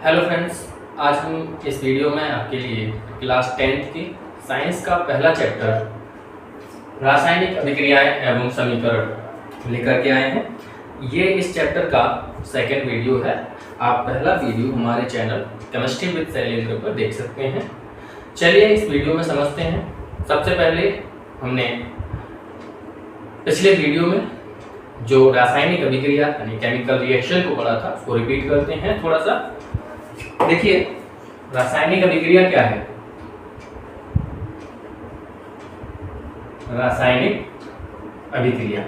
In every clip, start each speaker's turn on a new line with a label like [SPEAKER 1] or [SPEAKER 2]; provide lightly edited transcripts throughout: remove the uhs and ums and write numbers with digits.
[SPEAKER 1] Hello friends, आज हम इस वीडियो में आपके लिए क्लास 10th की साइंस का पहला चैप्टर रासायनिक अभिक्रियाएं एवं समीकरण लेकर के आए हैं। ये इस चैप्टर का सेकंड वीडियो है। आप पहला वीडियो हमारे चैनल केमिस्ट्री विद शैलेंद्र पर देख सकते हैं। चलिए इस वीडियो में समझते हैं। सबसे पहले हमने पिछले वीडियो में जो रासायनिक अभिक्रिया यानी केमिकल रिएक्शन को पढ़ा था उसको रिपीट करते हैं थोड़ा सा। देखिए, रासायनिक अभिक्रिया क्या है? रासायनिक अभिक्रिया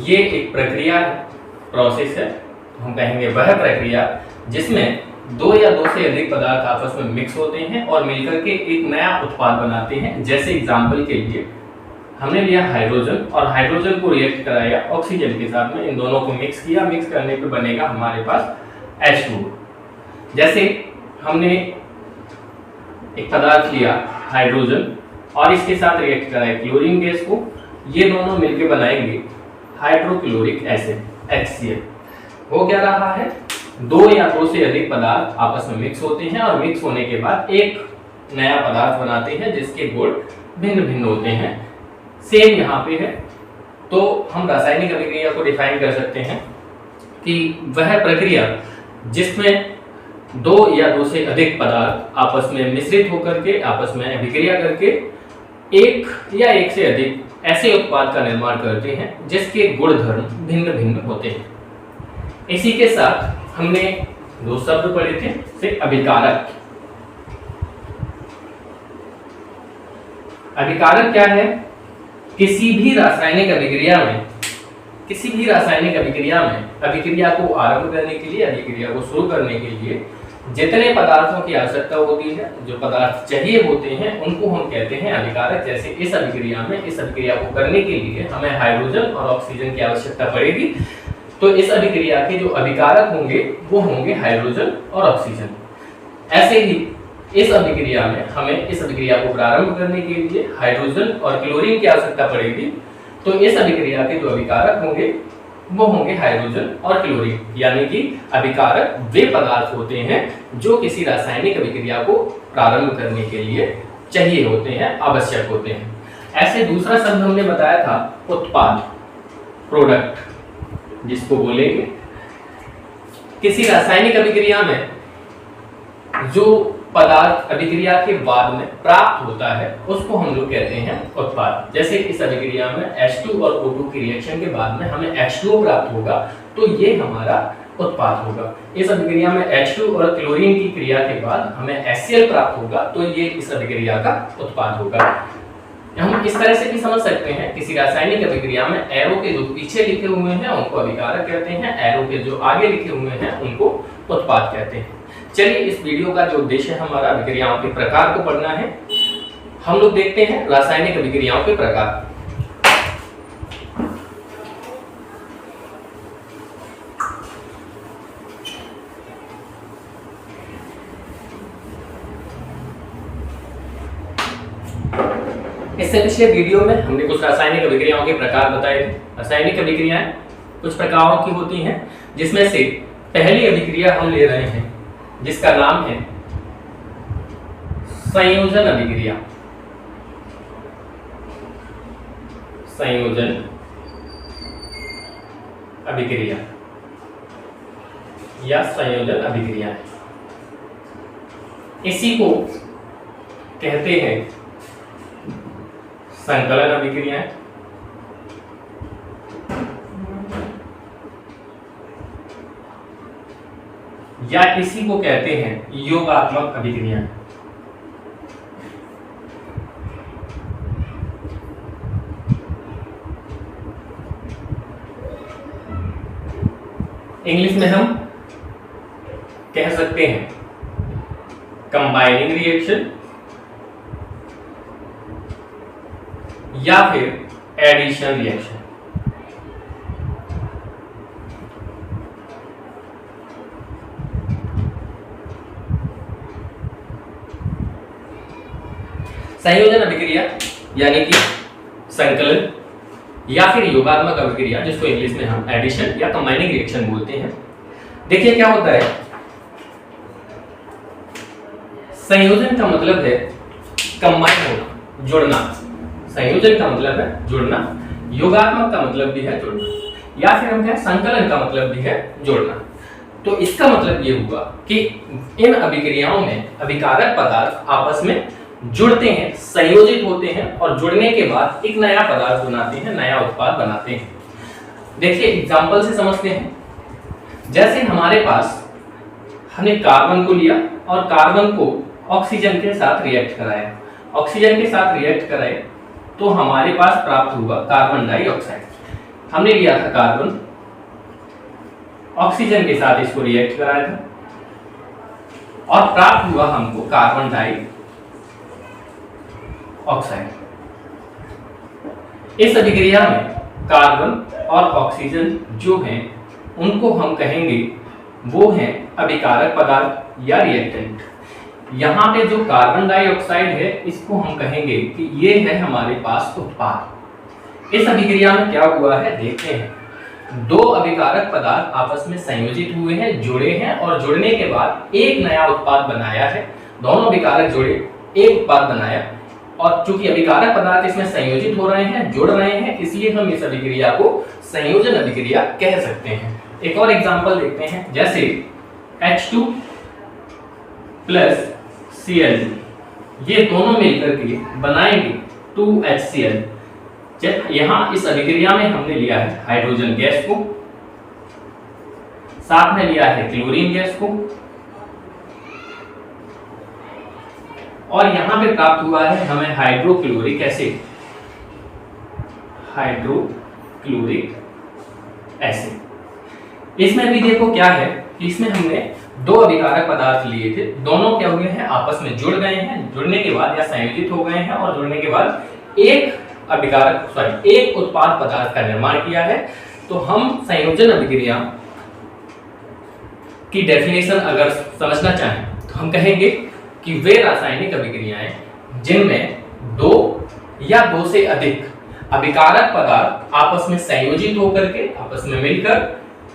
[SPEAKER 1] ये एक प्रक्रिया है, प्रोसेस है। हम कहेंगे वह प्रक्रिया जिसमें दो या दो से अधिक पदार्थ आपस में मिक्स होते हैं और मिलकर के एक नया उत्पाद बनाते हैं। जैसे एग्जाम्पल के लिए हमने लिया हाइड्रोजन और हाइड्रोजन को रिएक्ट कराया ऑक्सीजन के साथ में, इन दोनों को मिक्स किया। मिक्स करने पे बनेगा हमारे पास H2। जैसे हमने एक पदार्थ लिया हाइड्रोजन और इसके साथ रिएक्ट कराया क्लोरीन गैस को, ये दोनों मिलकर बनाएंगे हाइड्रोक्लोरिक एसिड HCl। हो क्या रहा है? दो या दो से अधिक पदार्थ आपस में मिक्स होते हैं और मिक्स होने के बाद एक नया पदार्थ बनाते हैं जिसके गुण भिन्न भिन्न होते हैं। सेम यहाँ पे है। तो हम रासायनिक अभिक्रिया को डिफाइन कर सकते हैं कि वह प्रक्रिया जिसमें दो या दो से अधिक पदार्थ आपस में मिश्रित होकर के आपस में अभिक्रिया करके एक या एक से अधिक ऐसे उत्पाद का निर्माण करते हैं जिसके गुण धर्म भिन्न भिन्न होते हैं। इसी के साथ हमने दो शब्द पढ़े थे से अभिकारक। अभिकारक क्या है? किसी भी रासायनिक अभिक्रिया में अभिक्रिया को आरंभ करने के लिए, अभिक्रिया को शुरू करने के लिए जितने पदार्थों की आवश्यकता होती है, जो पदार्थ चाहिए होते हैं, उनको हम कहते हैं अभिकारक। जैसे इस अभिक्रिया में इस अभिक्रिया को करने के लिए हमें हाइड्रोजन और ऑक्सीजन की आवश्यकता पड़ेगी, तो इस अभिक्रिया के जो अभिकारक होंगे वो होंगे हाइड्रोजन और ऑक्सीजन। ऐसे ही इस अभिक्रिया में हमें इस अभिक्रिया को प्रारंभ करने के लिए हाइड्रोजन और क्लोरीन की आवश्यकता पड़ेगी, तो इस अभिक्रिया के जो अभिकारक होंगे वो होंगे हाइड्रोजन और क्लोरीन। यानी कि अभिकारक वे पदार्थ होते हैं जो किसी रासायनिक अभिक्रिया को प्रारंभ करने के लिए चाहिए होते हैं, आवश्यक होते हैं। ऐसे दूसरा शब्द हमने बताया था उत्पाद, प्रोडक्ट जिसको बोलेंगे। किसी रासायनिक अभिक्रिया में जो पदार्थ अभिक्रिया के बाद में प्राप्त होता है उसको हम लोग कहते हैं उत्पाद। जैसे इस अभिक्रिया में H2 और O2 की रिएक्शन के बाद में हमें H2O प्राप्त होगा, तो ये हमारा उत्पाद होगा। इस अभिक्रिया में H2 और क्लोरीन की क्रिया के बाद हमें HCl प्राप्त होगा, तो ये इस अभिक्रिया का उत्पाद होगा। हम इस तरह से भी समझ सकते हैं, किसी रासायनिक अभिक्रिया में एरो के जो पीछे लिखे हुए हैं उनको अभिकारक कहते हैं, एरो के जो आगे लिखे हुए हैं उनको उत्पाद कहते हैं। चलिए, इस वीडियो का जो उद्देश्य है हमारा अभिक्रियाओं के प्रकार को पढ़ना है। हम लोग देखते हैं रासायनिक अभिक्रियाओं के प्रकार। इससे पिछले वीडियो में हमने कुछ रासायनिक अभिक्रियाओं के प्रकार बताए थे। रासायनिक अभिक्रियाएं कुछ प्रकारों की होती हैं, जिसमें से पहली अभिक्रिया हम ले रहे हैं जिसका नाम है संयोजन अभिक्रिया। संयोजन अभिक्रिया या संयोजन अभिक्रिया, इसी को कहते हैं संकलन अभिक्रिया या इसी को कहते हैं योगात्मक अभिक्रिया। इंग्लिश में हम कह सकते हैं कंबाइनिंग रिएक्शन या फिर एडिशन रिएक्शन। संयोजन अभिक्रिया यानी कि संकलन या फिर योगात्मक अभिक्रिया, जिसको इंग्लिश में हम एडिशन या कंबाइनिंग रिएक्शन बोलते हैं, देखिए क्या होता है, संयोजन का मतलब है कंबाइन होना, जुड़ना। संयोजन का मतलब है जुड़ना, योगात्मक का मतलब भी है जुड़ना, या फिर हम कहें संकलन का मतलब भी है जोड़ना। तो इसका मतलब ये हुआ कि इन अभिक्रियाओं में अभिकारक पदार्थ आपस में जुड़ते हैं, संयोजित होते हैं और जुड़ने के बाद एक नया पदार्थ बनाते हैं, नया उत्पाद बनाते हैं। देखिए एग्जांपल से समझते हैं। जैसे हमारे पास हमने कार्बन को लिया और कार्बन को ऑक्सीजन के साथ रिएक्ट कराया, ऑक्सीजन के साथ रिएक्ट कराए तो हमारे पास प्राप्त हुआ कार्बन डाइऑक्साइड। हमने लिया था कार्बन, ऑक्सीजन के साथ इसको रिएक्ट कराया था और प्राप्त हुआ हमको कार्बन डाइऑक्साइड। इस अभिक्रिया में कार्बन और ऑक्सीजन जो हैं उनको हम कहेंगे वो हैं अभिकारक पदार्थ या रिएक्टेंट। यहाँ पे जो कार्बन डाइऑक्साइड है इसको हम कहेंगे कि ये है हमारे पास उत्पाद। इस अभिक्रिया में क्या हुआ है देखते हैं। दो अभिकारक पदार्थ आपस में संयोजित हुए हैं, जुड़े हैं और जुड़ने के बाद एक नया उत्पाद बनाया है। दोनों अभिकारक जुड़े, एक उत्पाद बनाया और चूंकि अभिकारक पदार्थ इसमें संयोजित हो रहे हैं, जुड़ रहे हैं, इसलिए हम इस अभिक्रिया को संयोजन अभिक्रिया कह सकते हैं। एक और एग्जांपल देखते हैं। जैसे H2 प्लस Cl2, ये दोनों मिलकर के बनाएंगे 2HCl। यहाँ इस अभिक्रिया में हमने लिया है हाइड्रोजन गैस को, साथ में लिया है क्लोरीन गैस को और यहाँ पे प्राप्त हुआ है हमें हाइड्रोक्लोरिक एसिड, हाइड्रोक्लोरिक एसिड। इसमें भी देखो क्या है कि इसमें हमने दो अभिकारक पदार्थ लिए थे, दोनों क्या हुए हैं आपस में जुड़ गए हैं, जुड़ने के बाद या संयोजित हो गए हैं और जुड़ने के बाद एक उत्पाद पदार्थ का निर्माण किया है। तो हम संयोजन अभिक्रिया की डेफिनेशन अगर समझना चाहें तो हम कहेंगे कि वे रासायनिक अभिक्रियाएं जिनमें दो या दो से अधिक अभिकारक पदार्थ आपस में संयोजित होकर के आपस में मिलकर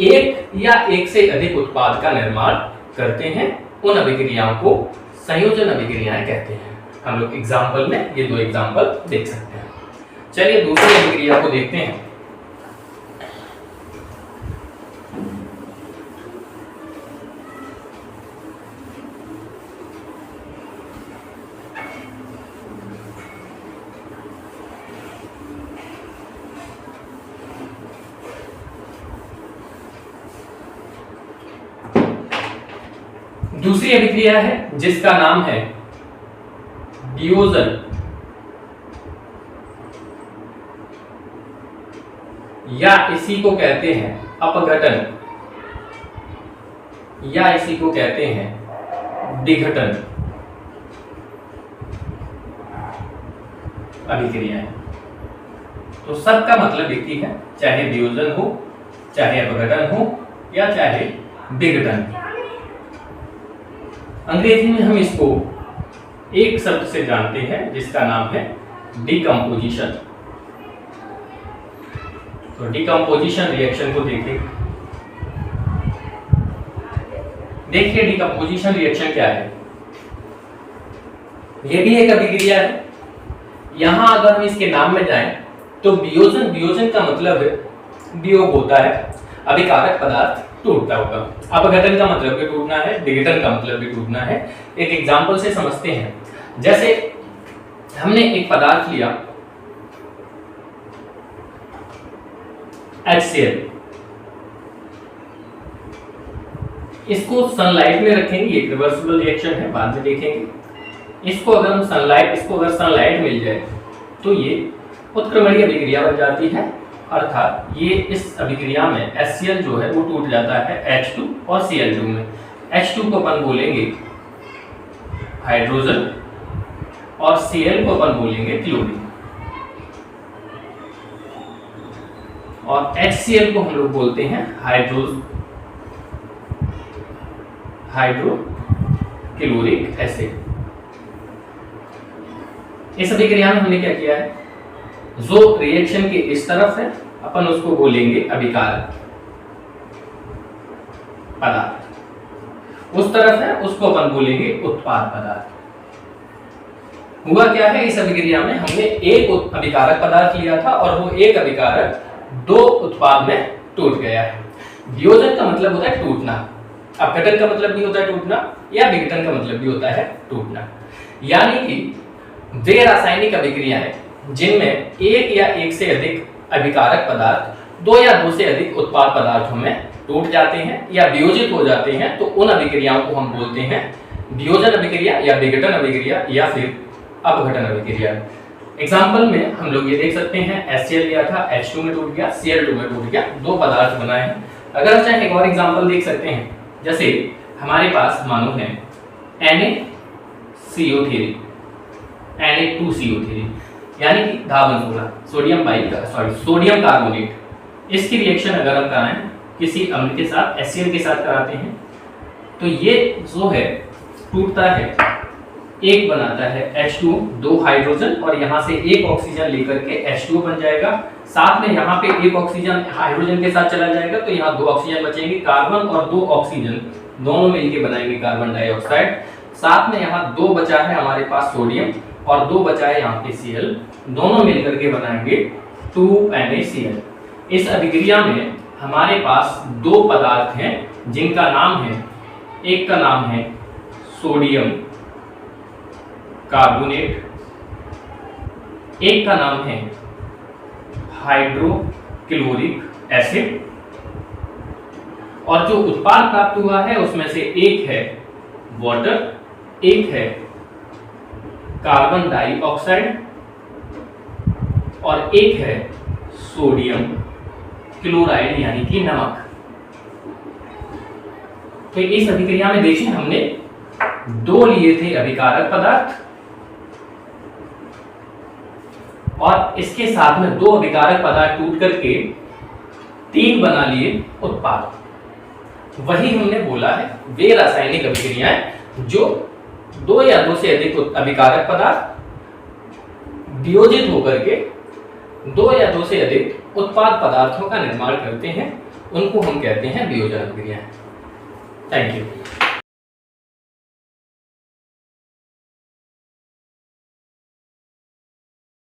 [SPEAKER 1] एक या एक से अधिक उत्पाद का निर्माण करते हैं, उन अभिक्रियाओं को संयोजन अभिक्रियाएं कहते हैं। हम लोग एग्जाम्पल में ये दो एग्जाम्पल देख सकते हैं। चलिए दूसरी अभिक्रिया को देखते हैं। दूसरी अभिक्रिया है जिसका नाम है डिओजन या इसी को कहते हैं अपघटन या इसी को कहते हैं विघटन अभिक्रियाएं। तो सबका मतलब एक ही है, चाहे डिओजन हो, चाहे अपघटन हो या चाहे विघटन। अंग्रेजी में हम इसको एक शब्द से जानते हैं जिसका नाम है डिकम्पोजिशन। तो डिकम्पोजिशन रिएक्शन को देखें। देखिए डिकम्पोजिशन रिएक्शन क्या है। यह भी एक अभिक्रिया है। यहां अगर हम इसके नाम में जाएं तो वियोजन का मतलब है वियोग होता है, अभिकारक पदार्थ टूटता होगा। अपघटन का मतलब भी टूटना है, विघटन का मतलब भी टूटना है। एक एग्जांपल से समझते हैं। जैसे हमने एक पदार्थ लिया HCl, इसको सनलाइट में रखेंगे, ये रिवर्सिबल रिएक्शन है, बाद में देखेंगे। इसको अगर सनलाइट मिल जाए तो ये उत्क्रमणीय अभिक्रिया बन जाती है, अर्थात ये इस अभिक्रिया में HCl जो है वो टूट जाता है H2 और Cl2 में। H2 को अपन बोलेंगे हाइड्रोजन और Cl को अपन बोलेंगे क्लोरीन और HCl को हम लोग बोलते हैं हाइड्रोक्लोरिक एसिड। इस अभिक्रिया में हमने क्या किया है, जो रिएक्शन के इस तरफ है अपन उसको बोलेंगे अभिकारक पदार्थ। उस तरफ है उसको अपन बोलेंगे उत्पाद पदार्थ। हुआ क्या है, इस अभिक्रिया में हमने एक अभिकारक पदार्थ लिया था और वो एक अभिकारक दो उत्पाद में टूट गया है। वियोजन का मतलब होता है टूटना, अपघटन का मतलब भी होता है टूटना, या विघटन का मतलब भी होता है टूटना। यानी कि वे रासायनिक अभिक्रियाएं जिनमें एक या एक से अधिक अभिकारक पदार्थ दो या दो से अधिक उत्पाद पदार्थों में टूट जाते हैं या वियोजित हो जाते हैं, तो उन अभिक्रियाओं को हम बोलते हैं वियोजन अभिक्रिया या विघटन अभिक्रिया या फिर अपघटन अभिक्रिया। एग्जाम्पल में हम लोग ये देख सकते हैं, HCl लिया था, H2 में टूट गया, Cl2 में टूट गया, दो पदार्थ बनाए हैं। अगर हम चाहे एक और एग्जाम्पल देख सकते हैं, जैसे हमारे पास मानो है Na2CO3 यानी कि धावन 16 सोडियम कार्बोनेट। इसकी रिएक्शन अगर हम कराएं किसी अम्ल के साथ, HCl के साथ कराते हैं, तो ये जो है टूटता है, एक बनाता है H2 दो हाइड्रोजन और यहाँ से एक ऑक्सीजन लेकर के H2 बन जाएगा। साथ में यहाँ पे एक ऑक्सीजन हाइड्रोजन के साथ चला जाएगा, तो यहाँ दो ऑक्सीजन बचेंगे, कार्बन और दो ऑक्सीजन दोनों मिलकर बनाएंगे कार्बन डाइऑक्साइड। साथ में यहाँ दो बचा है हमारे पास सोडियम और दो बचा है यहाँ पे Cl, दोनों मिलकर के बनाएंगे 2NaCl। इस अभिक्रिया में हमारे पास दो पदार्थ हैं जिनका नाम है, एक का नाम है सोडियम कार्बोनेट, एक का नाम है हाइड्रोक्लोरिक एसिड, और जो उत्पाद प्राप्त हुआ है उसमें से एक है वाटर, एक है कार्बन डाइऑक्साइड और एक है सोडियम क्लोराइड यानी कि नमक। तो इस अभिक्रिया में देखिए हमने दो लिए थे अभिकारक पदार्थ और इसके साथ में दो अभिकारक पदार्थ टूट करके तीन बना लिए उत्पाद। वही हमने बोला है वे रासायनिक अभिक्रियाएं जो दो या दो से अधिक अभिकारक पदार्थ वियोजित होकर के दो या दो से अधिक उत्पाद पदार्थों का निर्माण करते हैं, उनको हम कहते हैं वियोजन अभिक्रियाएं। Thank you.